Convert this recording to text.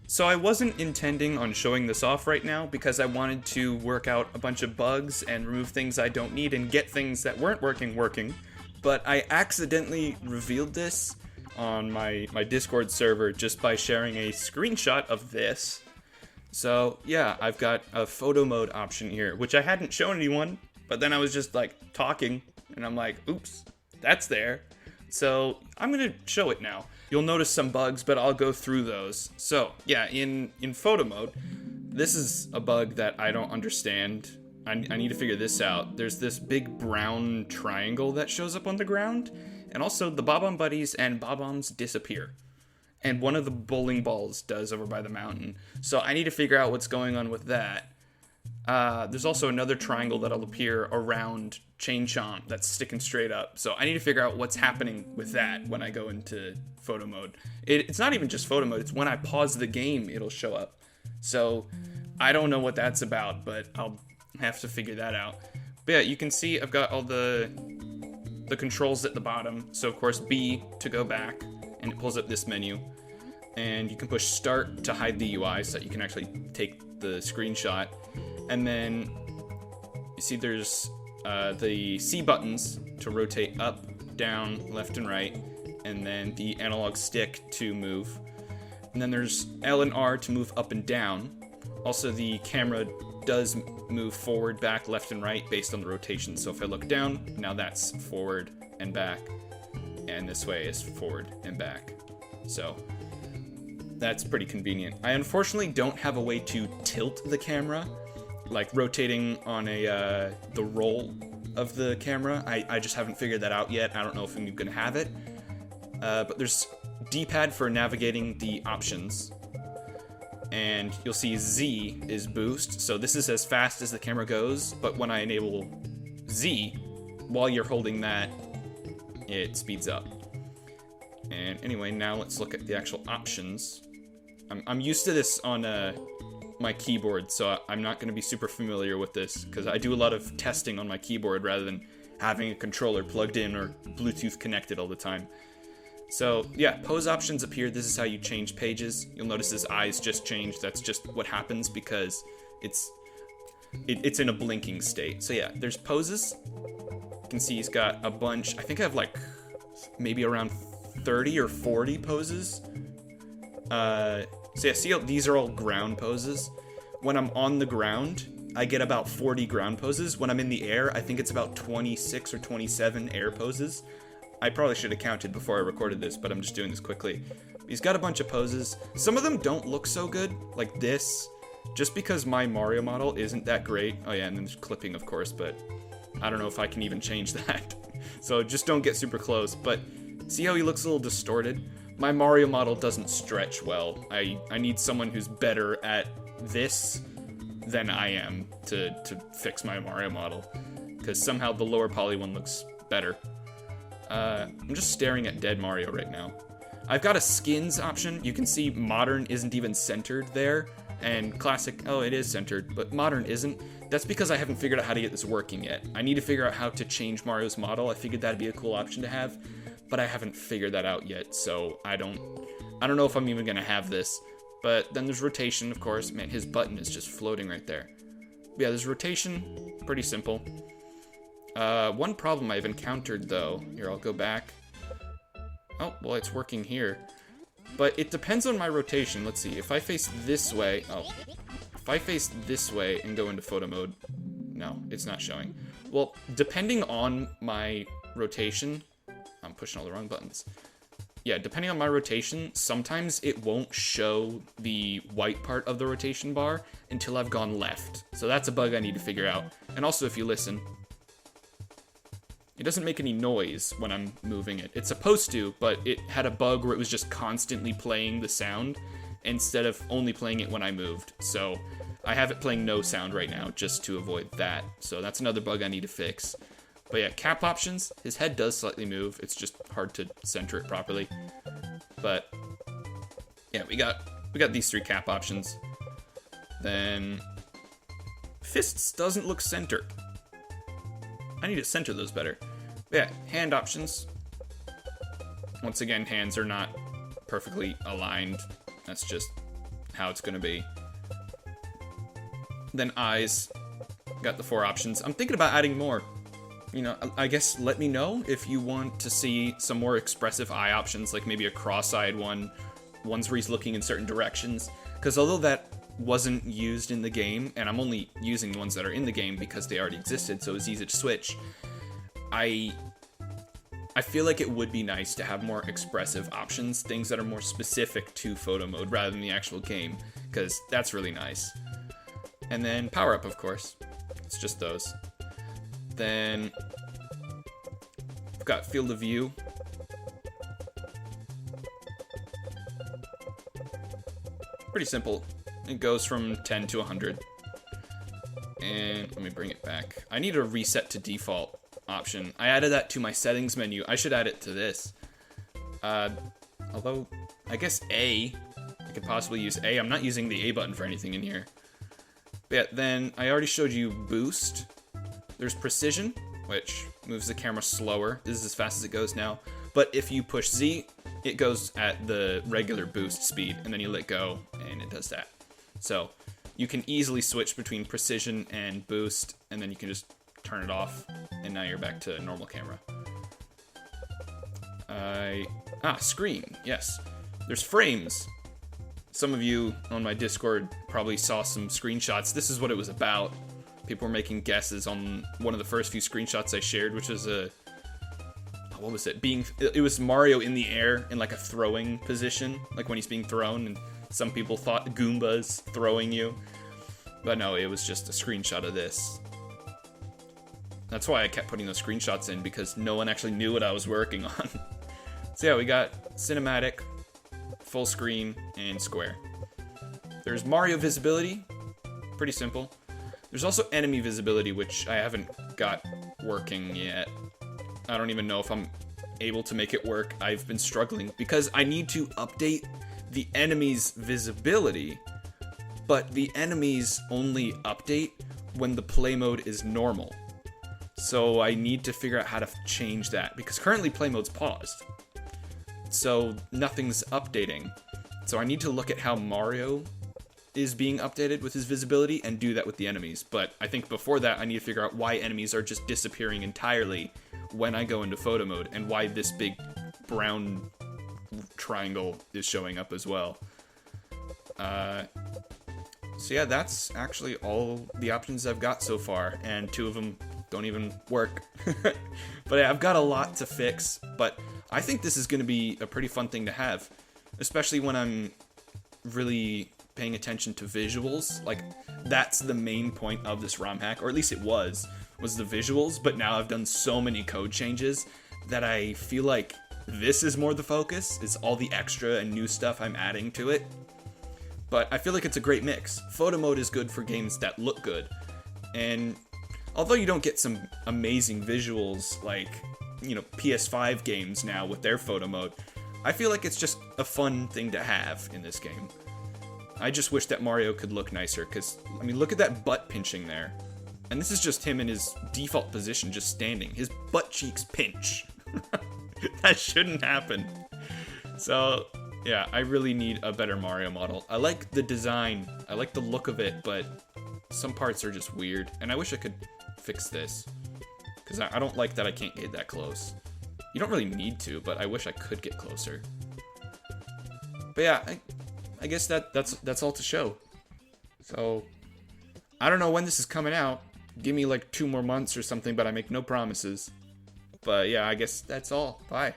So I wasn't intending on showing this off right now because I wanted to work out a bunch of bugs and remove things I don't need and get things that weren't working. But I accidentally revealed this on my Discord server just by sharing a screenshot of this. So yeah, I've got a photo mode option here, which I hadn't shown anyone, but then I was just like talking and I'm like, oops, that's there. So I'm gonna show it now. You'll notice some bugs, but I'll go through those. So yeah, in photo mode, this is a bug that I don't understand. I need to figure this out. There's this big brown triangle that shows up on the ground, and also the Bob-omb buddies and Bob-ombs disappear. And one of the bowling balls does over by the mountain. So I need to figure out what's going on with that. There's also another triangle that'll appear around Chain Chomp that's sticking straight up. So I need to figure out what's happening with that when I go into photo mode. It's not even just photo mode, it's when I pause the game, it'll show up. So I don't know what that's about, but I'll have to figure that out. But yeah, you can see I've got all the controls at the bottom. So of course B to go back, and it pulls up this menu. And you can push start to hide the UI so that you can actually take the screenshot. And then you see there's the C buttons to rotate up, down, left, and right, and then the analog stick to move. And then there's L and R to move up and down. Also, the camera does move forward, back, left, and right based on the rotation. So if I look down, now that's forward and back, and this way is forward and back. So that's pretty convenient. I unfortunately don't have a way to tilt the camera, like rotating on the roll of the camera. I just haven't figured that out yet. I don't know if I'm gonna have it. But there's D-pad for navigating the options. And you'll see Z is boost. So this is as fast as the camera goes, but when I enable Z, while you're holding that, it speeds up. And anyway, now let's look at the actual options. I'm used to this on my keyboard, so I'm not going to be super familiar with this, because I do a lot of testing on my keyboard rather than having a controller plugged in or Bluetooth connected all the time. So yeah, pose options appear. This is how you change pages. You'll notice his eyes just changed. That's just what happens because it's in a blinking state. So yeah, there's poses. You can see he's got a bunch. I think I have like maybe around 30 or 40 poses. So yeah, see how these are all ground poses. When I'm on the ground, I get about 40 ground poses. When I'm in the air, I think it's about 26 or 27 air poses. I probably should have counted before I recorded this, but I'm just doing this quickly. He's got a bunch of poses. Some of them don't look so good, like this, just because my Mario model isn't that great. Oh yeah, and then there's clipping, of course, but I don't know if I can even change that. So just don't get super close. But see how he looks a little distorted? My Mario model doesn't stretch well. I need someone who's better at this than I am to fix my Mario model, because somehow the lower poly one looks better. I'm just staring at dead Mario right now. I've got a skins option. You can see modern isn't even centered there, and classic, oh, it is centered, but modern isn't. That's because I haven't figured out how to get this working yet. I need to figure out how to change Mario's model. I figured that'd be a cool option to have, but I haven't figured that out yet, so I don't know if I'm even gonna have this. But then there's rotation, of course. Man, his button is just floating right there. But yeah, there's rotation, pretty simple. One problem I've encountered, though, here, I'll go back. Oh, well, it's working here. But it depends on my rotation. Let's see, if I face this way, if I face this way and go into photo mode, no, it's not showing. Well, depending on my rotation, I'm pushing all the wrong buttons. Yeah, depending on my rotation, sometimes it won't show the white part of the rotation bar until I've gone left. So that's a bug I need to figure out. And also, if you listen, it doesn't make any noise when I'm moving it. It's supposed to, but it had a bug where it was just constantly playing the sound instead of only playing it when I moved. So I have it playing no sound right now just to avoid that. So that's another bug I need to fix. But yeah, cap options, his head does slightly move. It's just hard to center it properly. But yeah, we got these three cap options. Then fists doesn't look centered. I need to center those better. But yeah, hand options. Once again, hands are not perfectly aligned. That's just how it's gonna be. Then eyes, got the 4 options. I'm thinking about adding more. You know, I guess let me know if you want to see some more expressive eye options, like maybe a cross-eyed one, ones where he's looking in certain directions. Because although that wasn't used in the game, and I'm only using the ones that are in the game because they already existed, so it's easy to switch, I feel like it would be nice to have more expressive options, things that are more specific to photo mode rather than the actual game, because that's really nice. And then power-up, of course. It's just those. Then I've got field of view. Pretty simple. It goes from 10 to 100. And let me bring it back. I need a reset to default option. I added that to my settings menu. I should add it to this. Although, I guess A. I could possibly use A. I'm not using the A button for anything in here. But yeah, then I already showed you boost. There's precision, which moves the camera slower. This is as fast as it goes now. But if you push Z, it goes at the regular boost speed, and then you let go, and it does that. So you can easily switch between precision and boost, and then you can just turn it off, and now you're back to normal camera. Screen, yes. There's frames. Some of you on my Discord probably saw some screenshots. This is what it was about. People were making guesses on one of the first few screenshots I shared, which was what was it? It was Mario in the air in like a throwing position, like when he's being thrown, and some people thought Goombas throwing you. But no, it was just a screenshot of this. That's why I kept putting those screenshots in, because no one actually knew what I was working on. So yeah, we got cinematic, full screen, and square. There's Mario visibility, pretty simple. There's also enemy visibility, which I haven't got working yet. I don't even know if I'm able to make it work. I've been struggling because I need to update the enemy's visibility, but the enemies only update when the play mode is normal. So I need to figure out how to change that, because currently play mode's paused. So nothing's updating. So I need to look at how Mario is being updated with his visibility and do that with the enemies. But I think before that, I need to figure out why enemies are just disappearing entirely when I go into photo mode, and why this big brown triangle is showing up as well. So yeah, that's actually all the options I've got so far, and 2 of them don't even work. But yeah, I've got a lot to fix, but I think this is going to be a pretty fun thing to have, especially when I'm really paying attention to visuals. Like, that's the main point of this ROM hack, or at least it was the visuals, but now I've done so many code changes that I feel like this is more the focus. It's all the extra and new stuff I'm adding to it. But I feel like it's a great mix. Photo mode is good for games that look good, and although you don't get some amazing visuals like, you know, PS5 games now with their photo mode, I feel like it's just a fun thing to have in this game. I just wish that Mario could look nicer, because, I mean, look at that butt pinching there. And this is just him in his default position, just standing. His butt cheeks pinch. That shouldn't happen. So, yeah, I really need a better Mario model. I like the design, I like the look of it, but some parts are just weird. And I wish I could fix this, because I don't like that I can't get that close. You don't really need to, but I wish I could get closer. But yeah, I guess that's all to show. So, I don't know when this is coming out. Give me like 2 more months or something, but I make no promises. But yeah, I guess that's all. Bye.